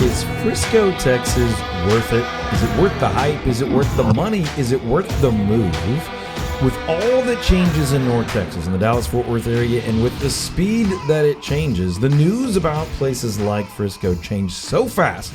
Is Frisco, Texas worth it? Is it worth the hype? Is it worth the money? Is it worth the move? With all the changes in North Texas and the Dallas Fort Worth area, and with the speed that it changes, the news about places like Frisco change so fast,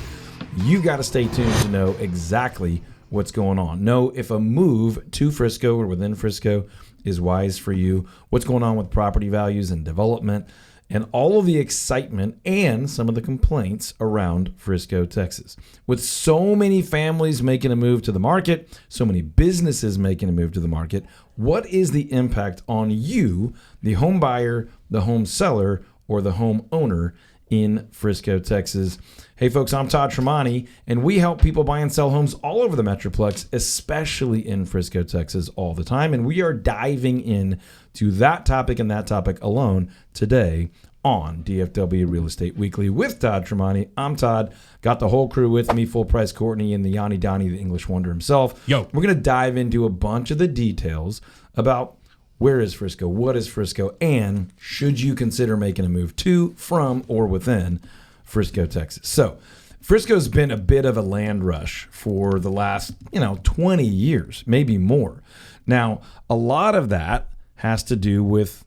you got to stay tuned to know exactly what's going on. Know if a move to Frisco or within Frisco is wise for you, what's going on with property values and development, and all of the excitement and some of the complaints around Frisco, Texas. With so many families making a move to the market, so many businesses making a move to the market, what is the impact on you, the home buyer, the home seller, or the home owner in Frisco, Texas? Hey folks, I'm Todd Tremonti, and we help people buy and sell homes all over the Metroplex, especially in Frisco, Texas, all the time. And we are diving in to that topic and that topic alone today on DFW Real Estate Weekly with Todd Tremonti. I'm Todd. Got the whole crew with me, Full Price Courtney and the Yanni Donnie, the English Wonder himself. Yo. We're going to dive into a bunch of the details about where is Frisco, what is Frisco, and should you consider making a move to, from, or within Frisco, Texas. So Frisco's been a bit of a land rush for the last, 20 years, maybe more. Now, a lot of that has to do with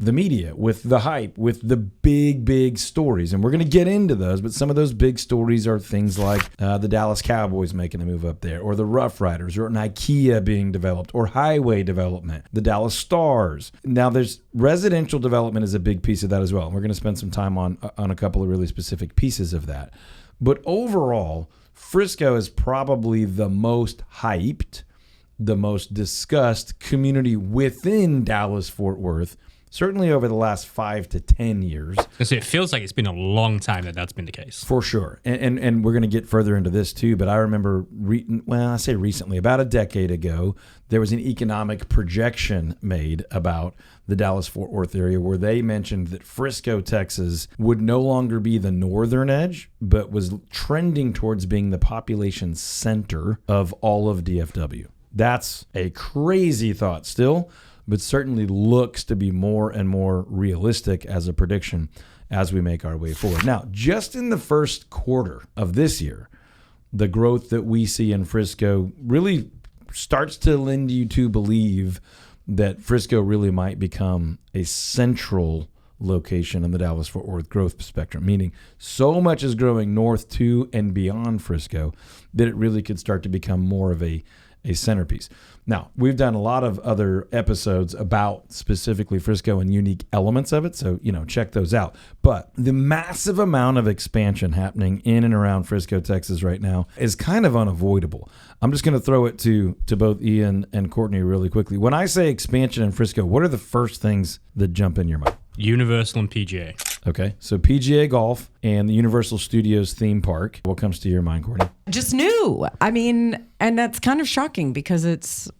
the media, with the hype, with the big stories. And we're going to get into those, but some of those big stories are things like the Dallas Cowboys making a move up there, or the Rough Riders, or an IKEA being developed, or highway development, the Dallas Stars. Now, there's residential development is a big piece of that as well. And we're going to spend some time on a couple of really specific pieces of that. But overall, Frisco is probably the most hyped, the most discussed community within Dallas Fort Worth, certainly over the last 5 to 10 years. So it feels like it's been a long time that's been the case. For sure. And we're going to get further into this too, but I remember, I say recently, about a decade ago, there was an economic projection made about the Dallas-Fort Worth area where they mentioned that Frisco, Texas would no longer be the northern edge, but was trending towards being the population center of all of DFW. That's a crazy thought still, but certainly looks to be more and more realistic as a prediction as we make our way forward. Now, just in the first quarter of this year, the growth that we see in Frisco really starts to lend you to believe that Frisco really might become a central location in the Dallas-Fort Worth growth spectrum, meaning so much is growing north to and beyond Frisco that it really could start to become more of a centerpiece. Now, we've done a lot of other episodes about specifically Frisco and unique elements of it, so, check those out. But the massive amount of expansion happening in and around Frisco, Texas right now is kind of unavoidable. I'm just going to throw it to both Ian and Courtney really quickly. When I say expansion in Frisco, what are the first things that jump in your mind? Universal and PGA. Okay, so PGA Golf and the Universal Studios theme park. What comes to your mind, Courtney? Just new. I mean, and that's kind of shocking because it's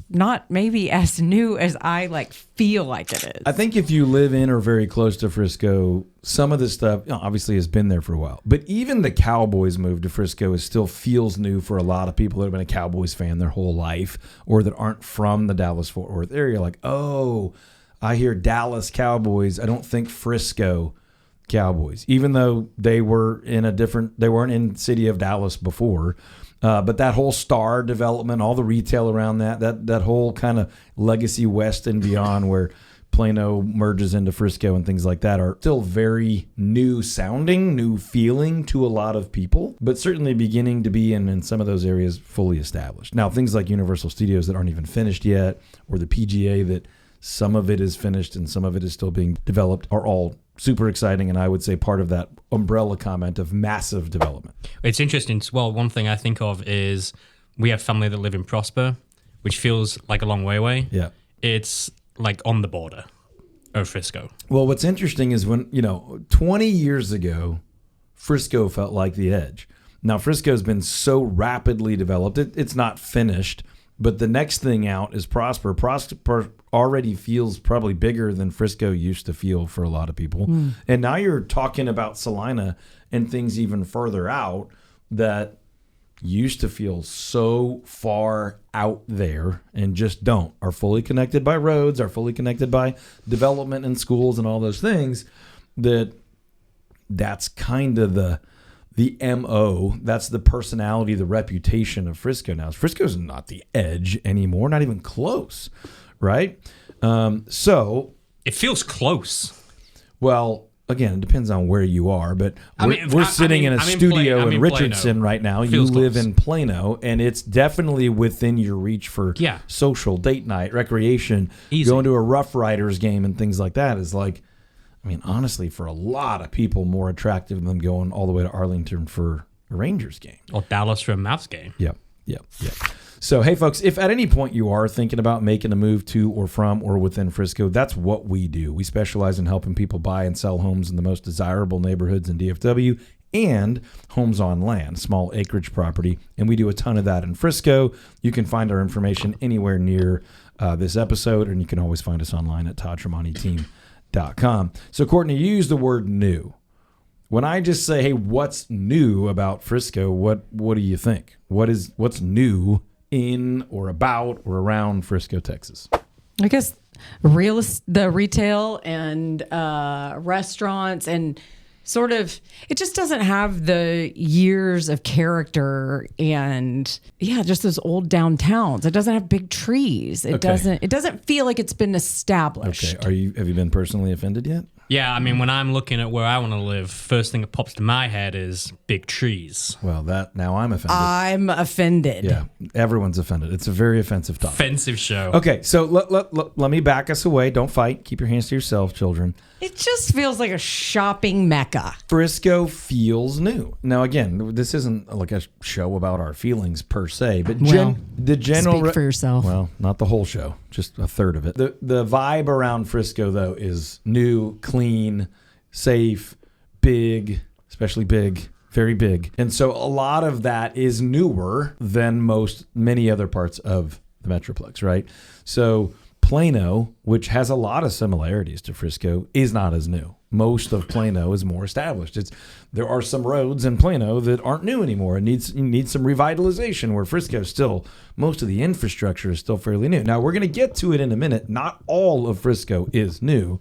not maybe as new as I feel like it is. I think if you live in or very close to Frisco, some of this stuff obviously has been there for a while. But even the Cowboys move to Frisco still feels new for a lot of people that have been a Cowboys fan their whole life or that aren't from the Dallas-Fort Worth area. Like, oh, I hear Dallas Cowboys. I don't think Frisco Cowboys, even though they weren't in city of Dallas before. But that whole Star development, all the retail around that whole kind of legacy west and beyond where Plano merges into Frisco and things like that are still very new sounding, new feeling to a lot of people, but certainly beginning to be in some of those areas fully established. Now, things like Universal Studios that aren't even finished yet, or the PGA that some of it is finished and some of it is still being developed, are all super exciting, and I would say part of that umbrella comment of massive development. It's interesting. Well, one thing I think of is we have family that live in Prosper, which feels like a long way away. Yeah. It's like on the border of Frisco. Well, what's interesting is when, 20 years ago, Frisco felt like the edge. Now, Frisco's been so rapidly developed. It's not finished, but the next thing out is Prosper. Prosper already feels probably bigger than Frisco used to feel for a lot of people. And now you're talking about Salina and things even further out that used to feel so far out there and just are fully connected by roads, are fully connected by development and schools and all those things, that's kind of the the MO. That's the personality, the reputation of Frisco now. Frisco's not the edge anymore, not even close, right? So it feels close. Well, again, it depends on where you are, but we're sitting in a studio in Richardson right now. You live in Plano, and it's definitely within your reach for social, date night, recreation. Easy. Going to a Rough Riders game and things like that is like, I mean, honestly, for a lot of people, more attractive than going all the way to Arlington for a Rangers game. Or Dallas for a Mavs game. Yep. So, hey, folks, if at any point you are thinking about making a move to or from or within Frisco, that's what we do. We specialize in helping people buy and sell homes in the most desirable neighborhoods in DFW and homes on land, small acreage property. And we do a ton of that in Frisco. You can find our information anywhere near this episode, and you can always find us online at toddtremonti.com. So, Courtney, you used the word new. When I just say, hey, what's new about Frisco, what do you think? What's new in or about or around Frisco, Texas? I guess the retail and restaurants and sort of, it just doesn't have the years of character and just those old downtowns. It doesn't have big trees. It doesn't feel like it's been established. Okay. Have you been personally offended yet? Yeah, I mean, when I'm looking at where I want to live, first thing that pops to my head is big trees. Well, now I'm offended. I'm offended. Yeah, everyone's offended. It's a very offensive topic. Offensive show. Okay, so let me back us away. Don't fight. Keep your hands to yourself, children. It just feels like a shopping mecca. Frisco feels new. Now, again, this isn't like a show about our feelings per se, but the general... Speak for yourself. Well, not the whole show, just a third of it. The vibe around Frisco, though, is new, clean, safe, big, especially big, very big. And so a lot of that is newer than many other parts of the Metroplex, right? So Plano, which has a lot of similarities to Frisco, is not as new. Most of Plano is more established. There are some roads in Plano that aren't new anymore and need some revitalization, where Frisco still, most of the infrastructure is still fairly new. Now, we're going to get to it in a minute. Not all of Frisco is new,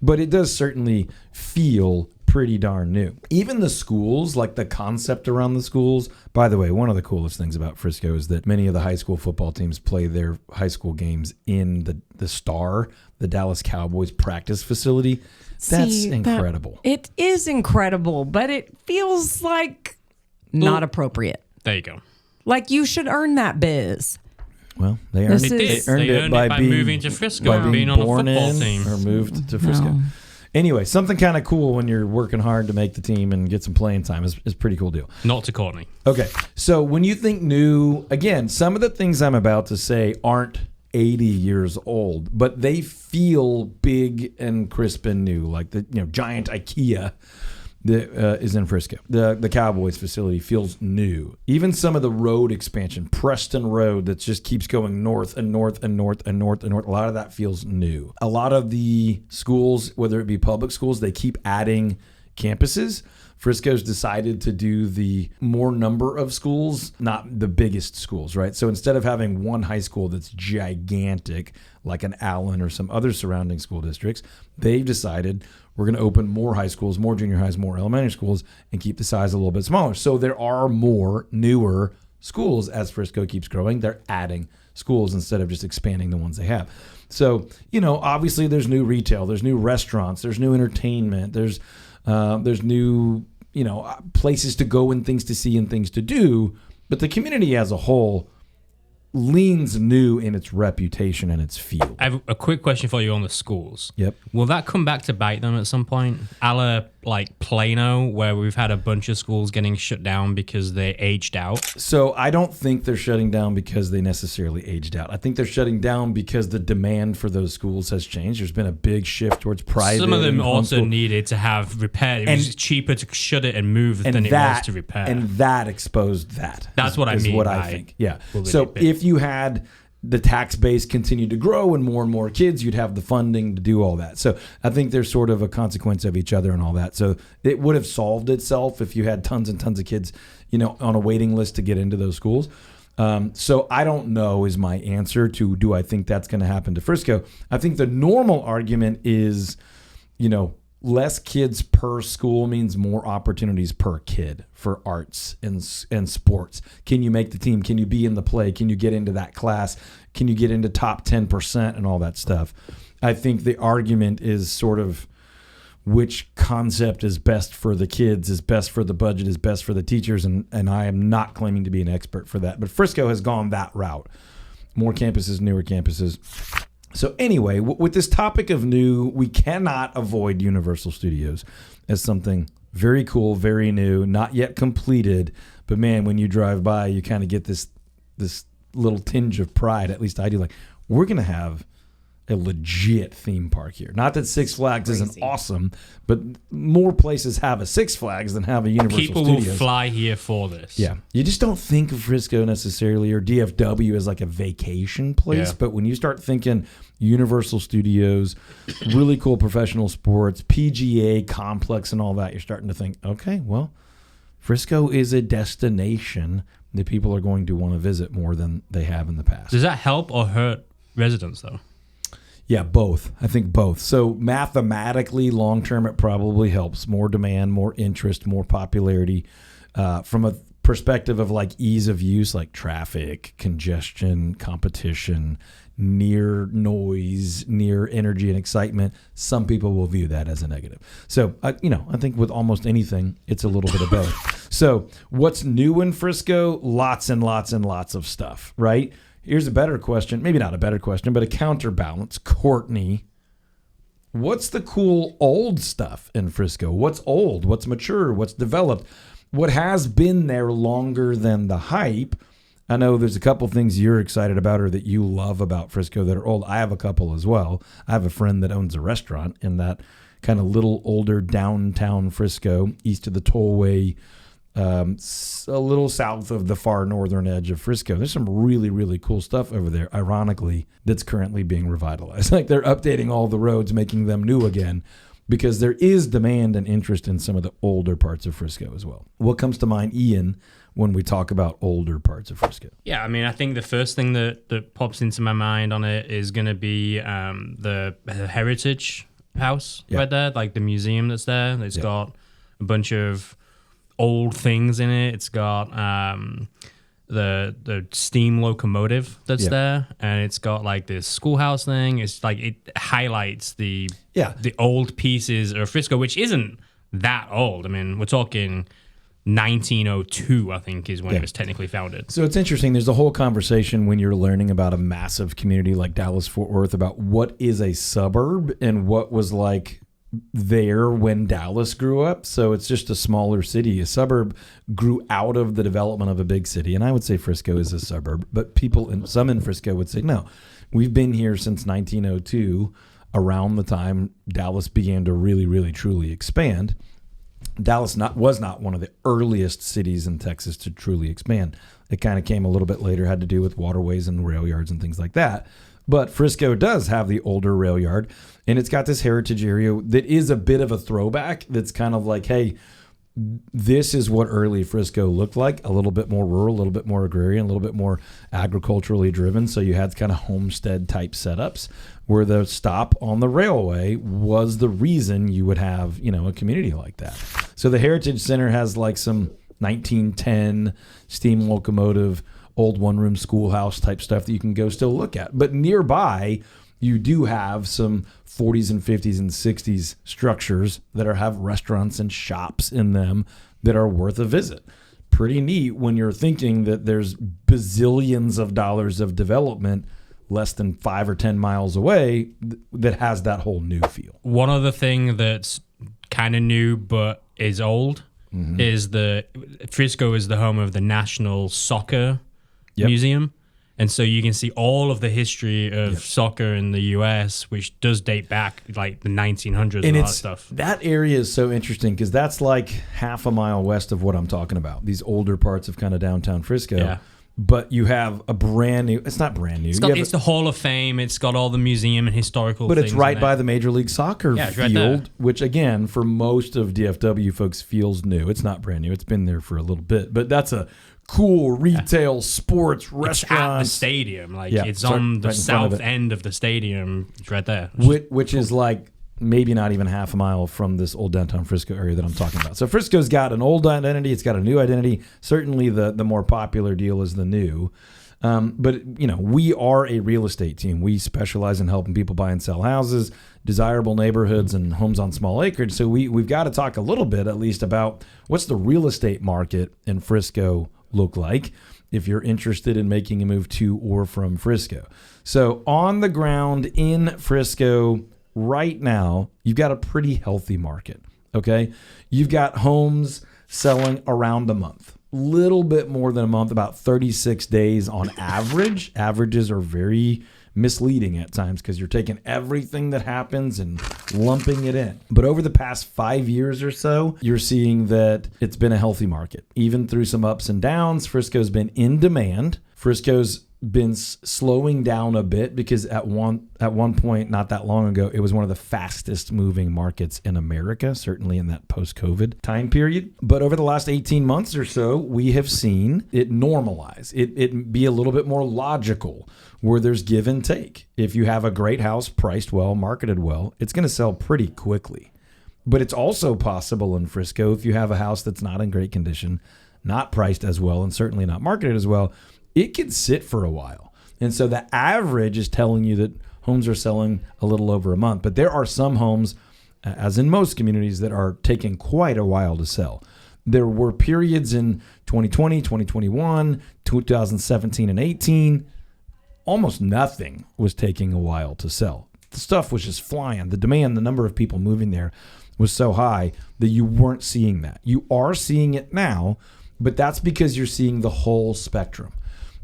but it does certainly feel pretty darn new. Even the schools, like the concept around the schools. By the way, one of the coolest things about Frisco is that many of the high school football teams play their high school games in the Star, the Dallas Cowboys practice facility. That's incredible. It is incredible, but it feels like not appropriate. There you go. Like you should earn that biz. Well, they earned it by moving to Frisco and being on a football team. Or moved to Frisco. No. Anyway, something kind of cool when you're working hard to make the team and get some playing time is a pretty cool deal. Not to Courtney. Okay, so when you think new, again, some of the things I'm about to say aren't 80 years old, but they feel big and crisp and new, like the giant IKEA that is in Frisco. The Cowboys facility feels new. Even some of the road expansion, Preston Road, that just keeps going north and north and north and north and north. A lot of that feels new. A lot of the schools, whether it be public schools, they keep adding campuses. Frisco's decided to do the more number of schools, not the biggest schools, right? So instead of having one high school that's gigantic, like an Allen or some other surrounding school districts, they've decided we're going to open more high schools, more junior highs, more elementary schools, and keep the size a little bit smaller. So there are more newer schools as Frisco keeps growing. They're adding schools instead of just expanding the ones they have. So, obviously there's new retail, there's new restaurants, there's new entertainment, there's new, places to go and things to see and things to do. But the community as a whole leans new in its reputation and its feel. I have a quick question for you on the schools. Yep. Will that come back to bite them at some point? A la like Plano, where we've had a bunch of schools getting shut down because they aged out? So I don't think they're shutting down because they necessarily aged out. I think they're shutting down because the demand for those schools has changed. There's been a big shift towards private. Some of them also needed to have repaired. It was cheaper to shut it and move than it was to repair. And that exposed that. That's what I mean. What I think. Yeah. So if you had the tax base continue to grow and more kids, you'd have the funding to do all that. So I think there's sort of a consequence of each other and all that. So it would have solved itself if you had tons and tons of kids, on a waiting list to get into those schools. So I don't know is my answer to do I think that's going to happen to Frisco. I think the normal argument is, less kids per school means more opportunities per kid for arts and sports. Can you make the team? Can you be in the play? Can you get into that class? Can you get into top 10% and all that stuff? I think the argument is sort of which concept is best for the kids, is best for the budget, is best for the teachers, and I am not claiming to be an expert for that. But Frisco has gone that route. More campuses, newer campuses. So anyway, with this topic of new, we cannot avoid Universal Studios as something very cool, very new, not yet completed. But man, when you drive by, you kind of get this little tinge of pride. At least I do. Like, we're going to have a legit theme park here. Not that Six Flags isn't awesome, but more places have a Six Flags than have a Universal People Studios. will fly here for this. Yeah. You just don't think of Frisco necessarily or DFW as like a vacation place. Yeah. But when you start thinking Universal Studios, really cool professional sports, PGA complex and all that, you're starting to think, okay, well, Frisco is a destination that people are going to want to visit more than they have in the past. Does that help or hurt residents, though? Yeah, both. I think both. So mathematically, long term, it probably helps. More demand, more interest, more popularity. From a perspective of like ease of use, like traffic, congestion, competition, near noise, near energy and excitement, some people will view that as a negative. So, I think with almost anything, it's a little bit of both. So what's new in Frisco? Lots and lots and lots of stuff, right? Here's a better question. Maybe not a better question, but a counterbalance. Courtney, what's the cool old stuff in Frisco? What's old? What's mature? What's developed? What has been there longer than the hype? I know there's a couple things you're excited about or that you love about Frisco that are old. I have a couple as well. I have a friend that owns a restaurant in that kind of little older downtown Frisco, east of the tollway, a little south of the far northern edge of Frisco. There's some really, really cool stuff over there, ironically, that's currently being revitalized. Like they're updating all the roads, making them new again, because there is demand and interest in some of the older parts of Frisco as well. What comes to mind, Ian, when we talk about older parts of Frisco? Yeah, I mean, I think the first thing that pops into my mind on it is going to be the Heritage House right there, like the museum that's there. It's got a bunch of old things in it. It's got the steam locomotive that's there, and it's got like this schoolhouse thing. It's like it highlights the old pieces of Frisco, which isn't that old. I mean, we're talking 1902, I think, is when it was technically founded. So it's interesting. There's a whole conversation when you're learning about a massive community like Dallas Fort Worth about what is a suburb and what was like there when Dallas grew up. So it's just a smaller city. A suburb grew out of the development of a big city. And I would say Frisco is a suburb, but some in Frisco would say, no, we've been here since 1902, around the time Dallas began to really, really, truly expand. Dallas was not one of the earliest cities in Texas to truly expand. It kind of came a little bit later, had to do with waterways and rail yards and things like that. But Frisco does have the older rail yard, and it's got this heritage area that is a bit of a throwback that's kind of like, hey, this is what early Frisco looked like, a little bit more rural, a little bit more agrarian, a little bit more agriculturally driven. So you had kind of homestead type setups where the stop on the railway was the reason you would have, a community like that. So the Heritage Center has like some 1910 steam locomotive, old one-room schoolhouse type stuff that you can go still look at. But nearby, you do have some 40s and 50s and 60s structures that have restaurants and shops in them that are worth a visit. Pretty neat when you're thinking that there's bazillions of dollars of development less than 5 or 10 miles away that has that whole new feel. One other thing that's kind of new but is old is Frisco is the home of the National Soccer Museum. And so you can see all of the history of soccer in the U.S., which does date back like the 1900s and all that stuff. That area is so interesting because that's like half a mile west of what I'm talking about, these older parts of kind of downtown Frisco. Yeah. But you have a brand new, it's not brand new. It's the Hall of Fame. It's got all the museum and historical things. But it's right by the Major League Soccer field, right, which again, for most of DFW folks feels new. It's not brand new. It's been there for a little bit. But that's a cool retail sports restaurant. It's at the stadium. It's on the south end of the stadium. It's right there. Which is like maybe not even half a mile from this old downtown Frisco area that I'm talking about. So Frisco's got an old identity. It's got a new identity. Certainly the more popular deal is the new. But, we are a real estate team. We specialize in helping people buy and sell houses, desirable neighborhoods, and homes on small acreage. So we've got to talk a little bit, at least, about what's the real estate market in Frisco look like if you're interested in making a move to or from Frisco. So on the ground in Frisco right now, you've got a pretty healthy market, okay? You've got homes selling around a month. Little bit more than a month, about 36 days on average. Averages are very misleading at times because you're taking everything that happens and lumping it in. But over the past 5 years or so, you're seeing that it's been a healthy market. Even through some ups and downs, Frisco's been in demand. Frisco's been slowing down a bit because at one point not that long ago, it was one of the fastest moving markets in America, certainly in that post-COVID time period. But over the last 18 months or so, we have seen it normalize, it be a little bit more logical where there's give and take. If you have a great house priced well, marketed well, it's going to sell pretty quickly. But it's also possible in Frisco, if you have a house that's not in great condition, not priced as well, and certainly not marketed as well, it can sit for a while. And so the average is telling you that homes are selling a little over a month. But there are some homes, as in most communities, that are taking quite a while to sell. There were periods in 2020, 2021, 2017, and 18, almost nothing was taking a while to sell. The stuff was just flying. The demand, the number of people moving there was so high that you weren't seeing that. You are seeing it now, but that's because you're seeing the whole spectrum.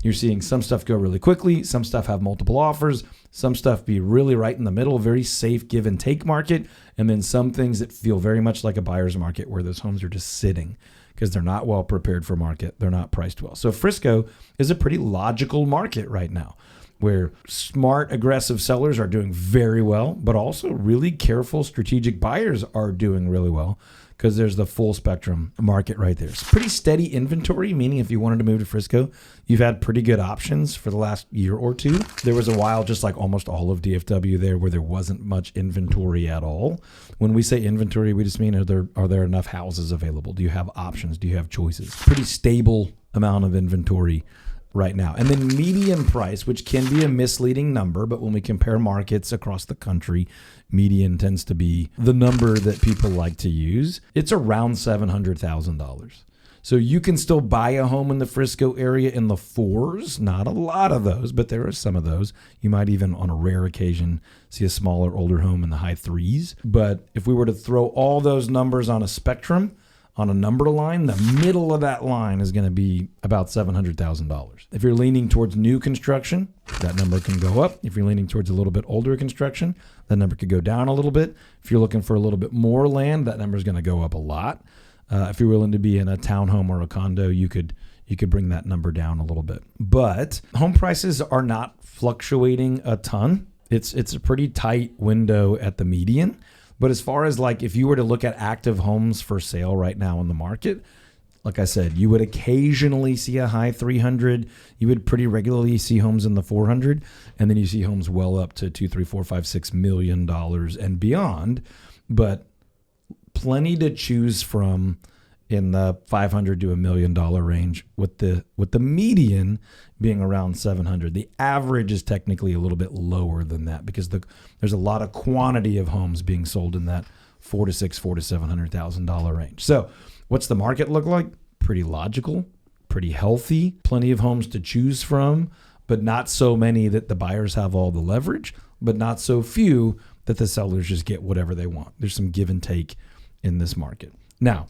You're seeing some stuff go really quickly, some stuff have multiple offers, some stuff be really right in the middle, very safe give and take market, and then some things that feel very much like a buyer's market where those homes are just sitting because they're not well prepared for market, they're not priced well. So Frisco is a pretty logical market right now where smart, aggressive sellers are doing very well, but also really careful, strategic buyers are doing really well because there's the full spectrum market right there. It's pretty steady inventory, meaning if you wanted to move to Frisco, you've had pretty good options for the last year or two. There was a while, just like almost all of DFW there, where there wasn't much inventory at all. When we say inventory, we just mean are there enough houses available? Do you have options? Do you have choices? Pretty stable amount of inventory right now. And then median price, which can be a misleading number, but when we compare markets across the country, median tends to be the number that people like to use. It's around $700,000. So you can still buy a home in the Frisco area in the fours. Not a lot of those, but there are some of those. You might even, on a rare occasion, see a smaller, older home in the high threes. But if we were to throw all those numbers on a spectrum, on a number line, the middle of that line is going to be about $700,000. If you're leaning towards new construction, that number can go up. If you're leaning towards a little bit older construction, that number could go down a little bit. If you're looking for a little bit more land, that number is going to go up a lot. If you're willing to be in a townhome or a condo, you could bring that number down a little bit. But home prices are not fluctuating a ton. It's a pretty tight window at the median. But as far as like if you were to look at active homes for sale right now in the market, like I said, you would occasionally see a high 300. You would pretty regularly see homes in the 400, and then you see homes well up to $2, $3, $4, $5, $6 million and beyond. But plenty to choose from in the $500 to $1 million range, with the median being around 700. The average is technically a little bit lower than that because there's a lot of quantity of homes being sold in that $4 to $700,000 range. So what's the market look like? Pretty logical, pretty healthy, plenty of homes to choose from, but not so many that the buyers have all the leverage, but not so few that the sellers just get whatever they want. There's some give and take in this market. Now,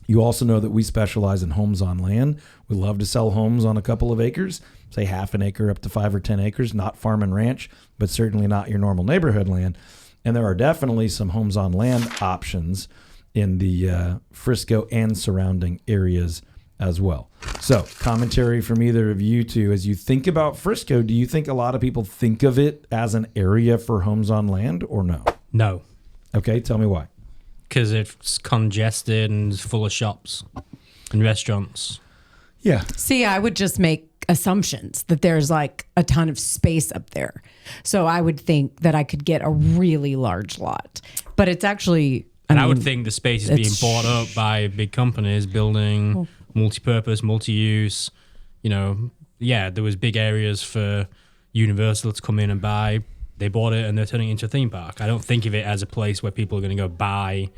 you also know that we specialize in homes on land. We love to sell homes on a couple of acres, say half an acre up to 5 or 10 acres, not farm and ranch, but certainly not your normal neighborhood land. And there are definitely some homes on land options in the Frisco and surrounding areas as well. So commentary from either of you two, as you think about Frisco, do you think a lot of people think of it as an area for homes on land or no? No. Okay, tell me why. Because it's congested and full of shops and restaurants. Yeah. See, I would just make assumptions that there's like a ton of space up there. So I would think that I could get a really large lot, but it's actually, I would think the space is being it's- bought up by big companies building multi-purpose, multi-use. There was big areas for Universal to come in and buy. They bought it and they're turning it into a theme park. I don't think of it as a place where people are going to go buy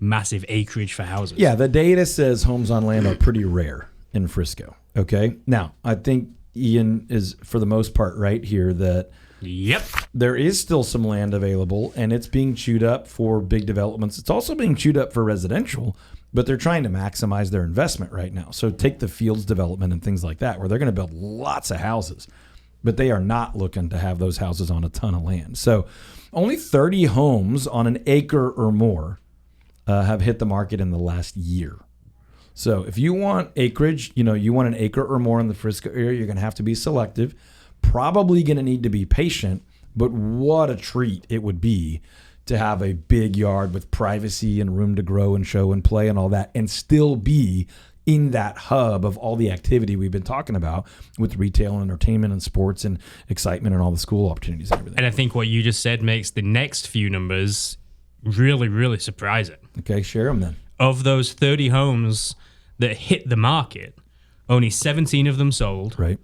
massive acreage for houses. Yeah, the data says homes on land are pretty rare in Frisco. Okay. Now, I think Ian is, for the most part, right here that Yep. there is still some land available and it's being chewed up for big developments. It's also being chewed up for residential, but they're trying to maximize their investment right now. So take the Fields development and things like that, where they're going to build lots of houses, but they are not looking to have those houses on a ton of land. So only 30 homes on an acre or more have hit the market in the last year. So if you want acreage, you want an acre or more in the Frisco area, you're going to have to be selective, probably going to need to be patient, but what a treat it would be to have a big yard with privacy and room to grow and show and play and all that, and still be in that hub of all the activity we've been talking about with retail and entertainment and sports and excitement and all the school opportunities and everything. And I think what you just said makes the next few numbers really, really surprising. Okay, share them then. Of those 30 homes that hit the market, only 17 of them sold. Right.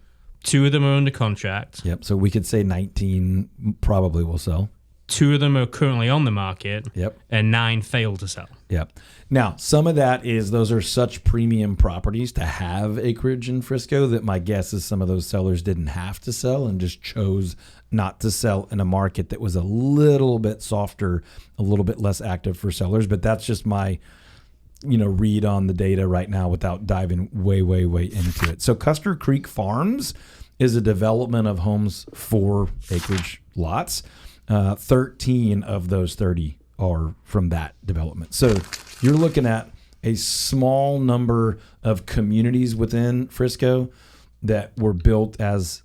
2 of them are under contract. Yep. So we could say 19 probably will sell. 2 of them are currently on the market. Yep. And 9 failed to sell. Yep. Now, some of that is those are such premium properties to have acreage in Frisco that my guess is some of those sellers didn't have to sell and just chose not to sell in a market that was a little bit softer, a little bit less active for sellers. But that's just my read on the data right now without diving way into it. So Custer Creek Farms is a development of homes for acreage lots. 13 of those 30 are from that development. So you're looking at a small number of communities within Frisco that were built as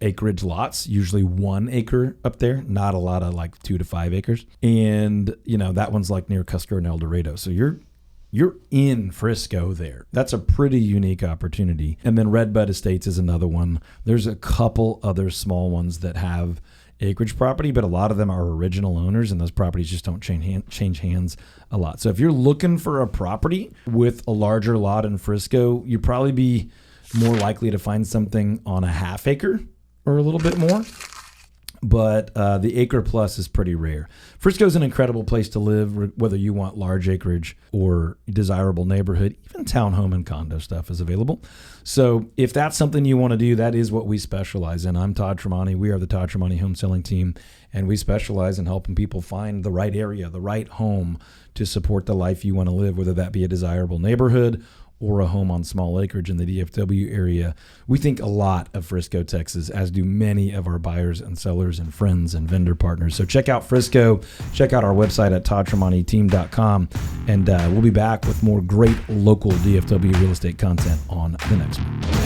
acreage lots, usually 1 acre up there, not a lot of like 2 to 5 acres. And, that one's like near Custer and El Dorado. So you're in Frisco there. That's a pretty unique opportunity. And then Redbud Estates is another one. There's a couple other small ones that have acreage property, but a lot of them are original owners, and those properties just don't change hands a lot. So if you're looking for a property with a larger lot in Frisco, you'd probably be more likely to find something on a half acre or a little bit more. But the acre plus is pretty rare. Frisco is an incredible place to live, whether you want large acreage or desirable neighborhood. Even townhome and condo stuff is available. So if that's something you want to do, that is what we specialize in. I'm Todd Tremonti. We are the Todd Tremonti Home Selling Team, and we specialize in helping people find the right area, the right home to support the life you want to live, whether that be a desirable neighborhood or a home on small acreage in the DFW area. We think a lot of Frisco, Texas, as do many of our buyers and sellers and friends and vendor partners. So check out Frisco, check out our website at toddtremontiteam.com, and we'll be back with more great local DFW real estate content on the next one.